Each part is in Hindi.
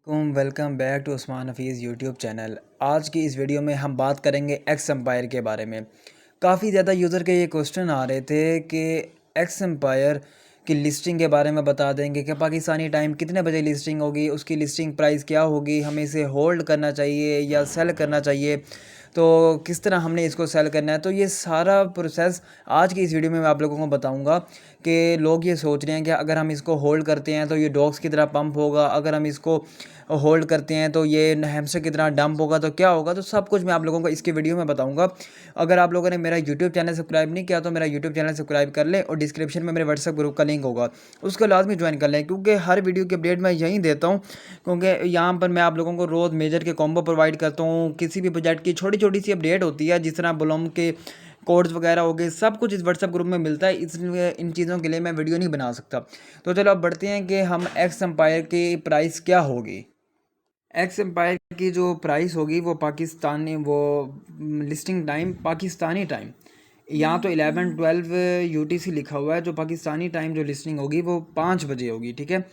Welcome back to Usman Hafeez YouTube channel. आज की इस वीडियो में हम बात करेंगे एक्स एम्पायर के बारे में। काफ़ी ज़्यादा यूज़र के ये क्वेश्चन आ रहे थे कि एक्स एम्पायर की लिस्टिंग के बारे में बता देंगे कि पाकिस्तानी टाइम कितने बजे लिस्टिंग होगी, उसकी लिस्टिंग प्राइस क्या होगी, हमें इसे होल्ड करना चाहिए या सेल करना चाहिए, तो किस तरह हमने इसको सेल करना है। तो ये सारा प्रोसेस आज की इस वीडियो में मैं आप लोगों को बताऊंगा कि लोग ये सोच रहे हैं कि अगर हम इसको होल्ड करते हैं तो ये डॉग्स की तरह पंप होगा, अगर हम इसको होल्ड करते हैं तो ये हैमस्टर की तरह डंप होगा, तो क्या होगा। तो सब कुछ मैं आप लोगों को इसके वीडियो में बताऊंगा। अगर आप लोगों ने मेरा यूट्यूब चैनल सब्सक्राइब नहीं किया तो मेरा यूट्यूब चैनल सब्सक्राइब कर लें और डिस्क्रिप्शन में मेरे व्हाट्सएप ग्रुप का लिंक होगा, उसको लाजमी ज्वाइन कर लें, क्योंकि हर वीडियो की अपडेट मैं यहीं देता हूँ। क्योंकि यहाँ पर मैं आप लोगों को रोज़ मेजर के कॉम्बो प्रोवाइड करता हूँ। किसी भी प्रोजेक्ट की छोटी छोटी सी अपडेट होती है, जिस तरह ब्लॉम के कोड्स वगैरह हो गए, सब कुछ इस व्हाट्सएप ग्रुप में मिलता है, इसलिए इन चीज़ों के लिए मैं वीडियो नहीं बना सकता। तो चलो अब बढ़ते हैं कि हम एक्स एम्पायर की प्राइस क्या होगी। एक्स एम्पायर की जो प्राइस होगी वो पाकिस्तानी वो लिस्टिंग टाइम पाकिस्तानी टाइम, यहाँ तो 11-12 यूटीसी लिखा हुआ है, जो पाकिस्तानी टाइम जो लिस्टिंग होगी वो 5 बजे होगी, ठीक है।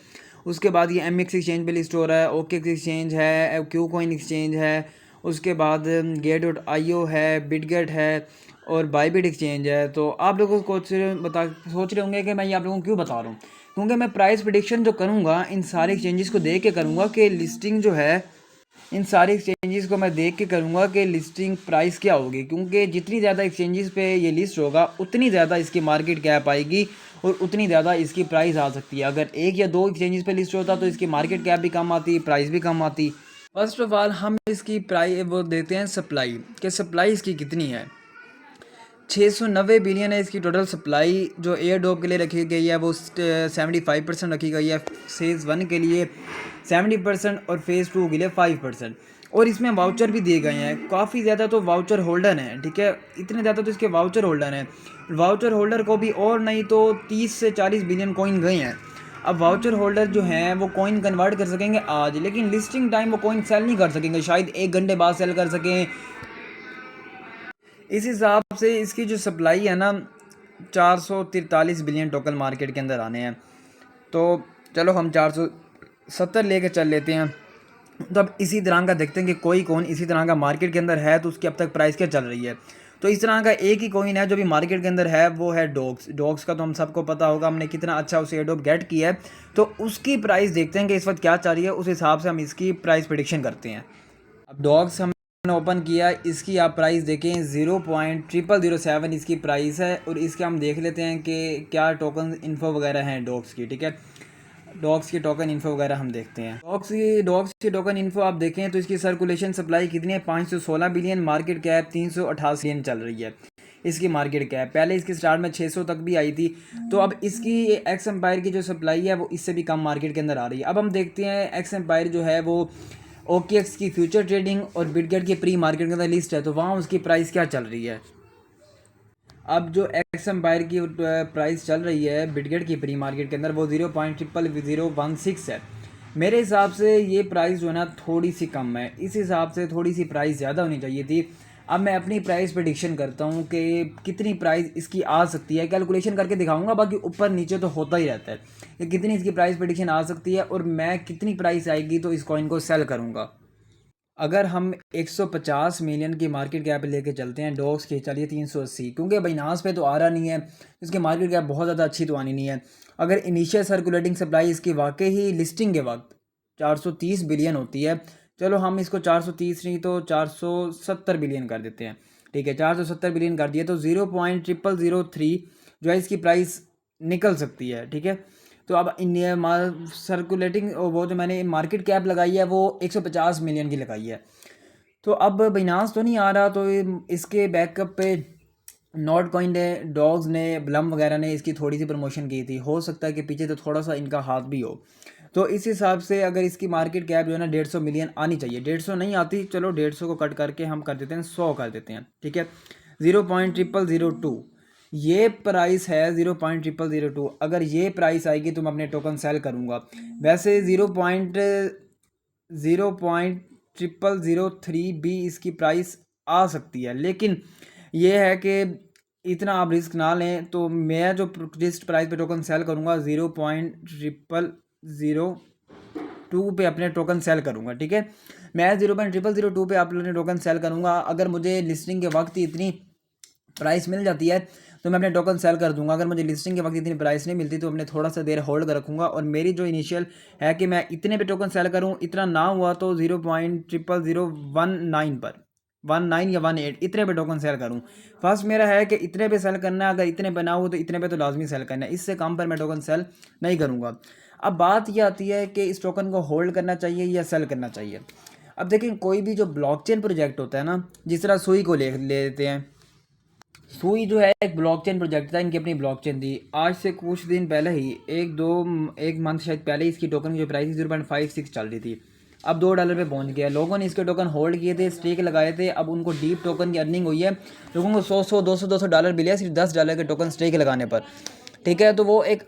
उसके बाद ये एम एक्स एक्सचेंज पे लिस्ट हो रहा है, ओके एक्सचेंज है, क्यू कॉइन एक्सचेंज है, उसके बाद गेट.io है, बिटगेट है और बाईबिट एक्सचेंज है। तो आप लोगों को सोच रहे होंगे कि मैं ये आप लोगों को क्यों बता रहा हूँ, क्योंकि मैं प्राइस प्रिडिक्शन जो करूँगा इन सारे एक्सचेंजेस को देख के करूँगा कि लिस्टिंग जो है, इन सारे एक्सचेंजेस को मैं देख के करूँगा कि लिस्टिंग प्राइस क्या होगी, क्योंकि जितनी ज़्यादा एक्सचेंजेस पे ये लिस्ट होगा उतनी ज़्यादा इसकी मार्केट कैप आएगी और उतनी ज़्यादा इसकी प्राइस आ सकती है। अगर एक या दो एक्सचेंजेस पे लिस्ट होता तो इसकी मार्केट कैप भी कम आती, प्राइस भी कम आती। फर्स्ट ऑफ ऑल हम इसकी प्राइस वो देते हैं सप्लाई, कि सप्लाई इसकी कितनी है। 690 बिलियन है इसकी टोटल सप्लाई, जो एयर डॉप के लिए रखी गई है वो 75% रखी गई है, फेज़ 1 के लिए 70% और फेज़ 2 के लिए 5%। और इसमें वाउचर भी दिए गए हैं, काफ़ी ज़्यादा तो वाउचर होल्डर हैं, ठीक है, इतने ज़्यादा तो इसके वाउचर होल्डर हैं। वाउचर होल्डर को भी और नहीं तो 30 से 40 बिलियन कॉइन गए हैं। अब वाउचर होल्डर जो हैं वो कॉइन कन्वर्ट कर सकेंगे आज, लेकिन लिस्टिंग टाइम वो कॉइन सेल नहीं कर सकेंगे, शायद 1 घंटे बाद सेल कर सकें। इस हिसाब से इसकी जो सप्लाई है ना, 443 बिलियन टोकन मार्केट के अंदर आने हैं। तो चलो हम 470 लेके चल लेते हैं। तो अब इसी तरह का देखते हैं कि कोई कौन इसी तरह का मार्केट के अंदर है तो उसकी अब तक प्राइस क्या चल रही है। तो इस तरह का एक ही कॉइन है जो भी मार्केट के अंदर है, वो है डॉग्स। डॉग्स का तो हम सबको पता होगा, हमने कितना अच्छा उसे एडोप गेट किया है। तो उसकी प्राइस देखते हैं कि इस वक्त क्या चल रही है, उस हिसाब से हम इसकी प्राइस प्रिडिक्शन करते हैं। अब डॉग्स हमने ओपन किया, इसकी आप प्राइस देखें 0.0007 इसकी प्राइस है। और इसके हम देख लेते हैं कि क्या टोकन इन्फो वगैरह हैं डॉग्स की, ठीक है। डॉग्स की टोकन इन्फो वगैरह हम देखते हैं। डॉग्स की टोकन इन्फो आप देखें तो इसकी सर्कुलेशन सप्लाई कितनी है, 516 बिलियन, मार्केट कैप 388 बिलियन चल रही है इसकी मार्केट कैप। पहले इसकी स्टार्ट में 600 तक भी आई थी। तो अब इसकी एक्स एम्पायर की जो सप्लाई है वो इससे भी कम मार्केट के अंदर आ रही है। अब हम देखते हैं एक्स एम्पायर जो है वो OKX की फ्यूचर ट्रेडिंग और बिटगेट की प्री मार्केट के अंदर लिस्ट है, तो वहाँ उसकी प्राइस क्या चल रही है। अब जो एक्स एम्पायर की प्राइस चल रही है बिटगेट की प्री मार्केट के अंदर, वो 0.00016 है। मेरे हिसाब से ये प्राइस जो है ना थोड़ी सी कम है, इस हिसाब से थोड़ी सी प्राइस ज़्यादा होनी चाहिए थी। अब मैं अपनी प्राइस प्रेडिक्शन करता हूँ कि कितनी प्राइस इसकी आ सकती है, कैलकुलेशन करके दिखाऊंगा, बाकी ऊपर नीचे तो होता ही रहता है कि कितनी इसकी प्राइस प्रेडिक्शन आ सकती है और मैं कितनी प्राइस आएगी तो इस कॉइन को सेल करूँगा। अगर हम 150 मिलियन की मार्केट कैप लेके चलते हैं, डॉग्स की चलिए 380, क्योंकि बाइनांस पे तो आ रहा नहीं है, इसकी मार्केट कैप बहुत ज़्यादा अच्छी तो आनी नहीं है। अगर इनिशियल सर्कुलेटिंग सप्लाई इसकी वाकई ही लिस्टिंग के वक्त 430 बिलियन होती है, चलो हम इसको 430 नहीं तो 470 बिलियन कर देते हैं, ठीक है। 470 बिलियन कर दिया तो 0.0003 जो है इसकी प्राइस निकल सकती है, ठीक है। तो अब इंडिया सर्कुलेटिंग वो जो मैंने मार्केट कैप लगाई है वो 150 मिलियन की लगाई है। तो अब बाइनांस तो नहीं आ रहा, तो इसके बैकअप पे नॉट कॉइन ने, डॉग्स ने, ब्लम वगैरह ने इसकी थोड़ी सी प्रमोशन की थी, हो सकता है कि पीछे तो थोड़ा सा इनका हाथ भी हो। तो इस हिसाब से अगर इसकी मार्केट कैप जो है ना 150 मिलियन आनी चाहिए, 150 नहीं आती, चलो 150 को कट करके हम कर देते हैं 100 कर देते हैं, ठीक है। 0.0002 ये प्राइस है, 0.0002। अगर ये प्राइस आएगी तो मैं अपने टोकन सेल करूँगा। वैसे 0.0003 भी इसकी प्राइस आ सकती है, लेकिन ये है कि इतना आप रिस्क ना लें। तो मैं जो जिस प्राइस पे टोकन सेल करूँगा 0.0002 2 पे अपने टोकन सेल करूँगा, ठीक है। मैं 0.0002 पे आप लोगों ने टोकन सेल करूँगा। अगर मुझे लिस्टिंग के वक्त ही इतनी प्राइस मिल जाती है तो मैं अपने टोकन सेल कर दूंगा। अगर मुझे लिस्टिंग के वक्त इतनी प्राइस नहीं मिलती तो अपने थोड़ा सा देर होल्ड कर रखूँगा, और मेरी जो इनिशियल है कि मैं इतने पे टोकन सेल करूँ, इतना ना हुआ तो 0.0019 पर 19 या 18 इतने पे टोकन सेल करूँ। फर्स्ट मेरा है कि इतने पे सेल करना है, अगर इतने पे ना हो तो इतने पे तो लाजमी सेल करना है, इससे कम पर मैं टोकन सेल नहीं करूँगा। अब बात यह आती है कि इस टोकन को होल्ड करना चाहिए या सेल करना चाहिए। अब देखिए, कोई भी जो ब्लॉकचेन प्रोजेक्ट होता है ना, जिस तरह सुई को ले लेते हैं। सुई जो है एक ब्लॉकचेन प्रोजेक्ट था, इनकी अपनी ब्लॉकचेन थी। आज से कुछ दिन पहले ही एक मंथ शायद पहले इसकी टोकन की जो प्राइस 0.56 चल रही थी, अब $2 पे पहुंच गया। लोगों ने इसके टोकन होल्ड किए थे, स्टेक लगाए थे, अब उनको डीप टोकन की अर्निंग हुई है। लोगों को 100 $200 मिले सिर्फ $10 के टोकन स्टेक लगाने पर, ठीक है। तो वो एक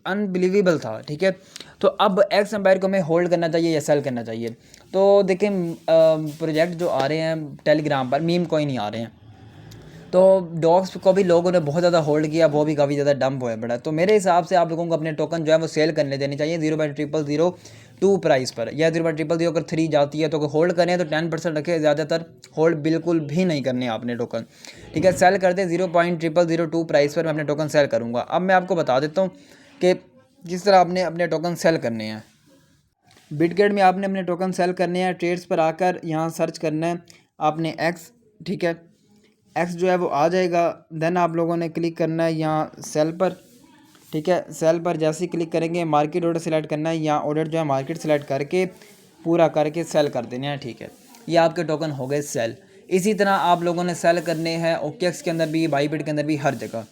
अनबिलीवेबल था, ठीक है। तो अब एक्स एम्पायर को हमें होल्ड करना चाहिए या सेल करना चाहिए। तो देखें, प्रोजेक्ट जो आ रहे हैं टेलीग्राम पर, मीम कोइन नहीं आ रहे हैं, तो डॉग्स को भी लोगों ने बहुत ज़्यादा होल्ड किया, वो भी काफ़ी ज़्यादा डंप हुआ पड़ा। तो मेरे हिसाब से आप लोगों को अपने टोकन जो है वो सेल करने देने चाहिए 0.0002 प्राइस पर, या 0.0003 अगर 3 जाती है तो होल्ड करें तो 10% रखें, ज़्यादातर होल्ड बिल्कुल भी नहीं करने आपने टोकन, ठीक है। सेल कर दें 0.0002 प्राइस पर, मैं अपने टोकन सेल करूँगा। अब मैं आपको बता देता हूँ कि किस तरह आपने अपने टोकन सेल करने हैं। बिटगेट में आपने अपने टोकन सेल करने हैं। ट्रेड्स पर आकर यहाँ सर्च करना है आपने एक्स, ठीक है। एक्स जो है वो आ जाएगा। देन आप लोगों ने क्लिक करना है यहाँ सेल पर, ठीक है। सेल पर जैसे ही क्लिक करेंगे मार्केट ऑर्डर सेलेक्ट करना है, यहाँ ऑर्डर जो है मार्केट सेलेक्ट करके पूरा करके सेल कर देना है, ठीक है। ये आपके टोकन हो गए सेल। इसी तरह आप लोगों ने सेल करने हैं OKX के अंदर भी, बाईबिट के अंदर भी, हर जगह।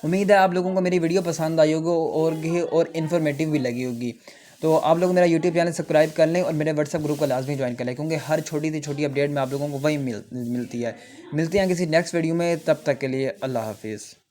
उम्मीद है आप लोगों को मेरी वीडियो पसंद आई होगी और इन्फॉर्मेटिव भी लगी होगी। तो आप लोग मेरा यूट्यूब चैनल सब्सक्राइब कर लें और मेरे व्हाट्सएप ग्रुप को लाजमी ज्वाइन कर लें, क्योंकि हर छोटी सी छोटी अपडेट में आप लोगों को वही मिलती है। मिलते हैं किसी नेक्स्ट वीडियो में, तब तक के लिए अल्लाह हाफिज़।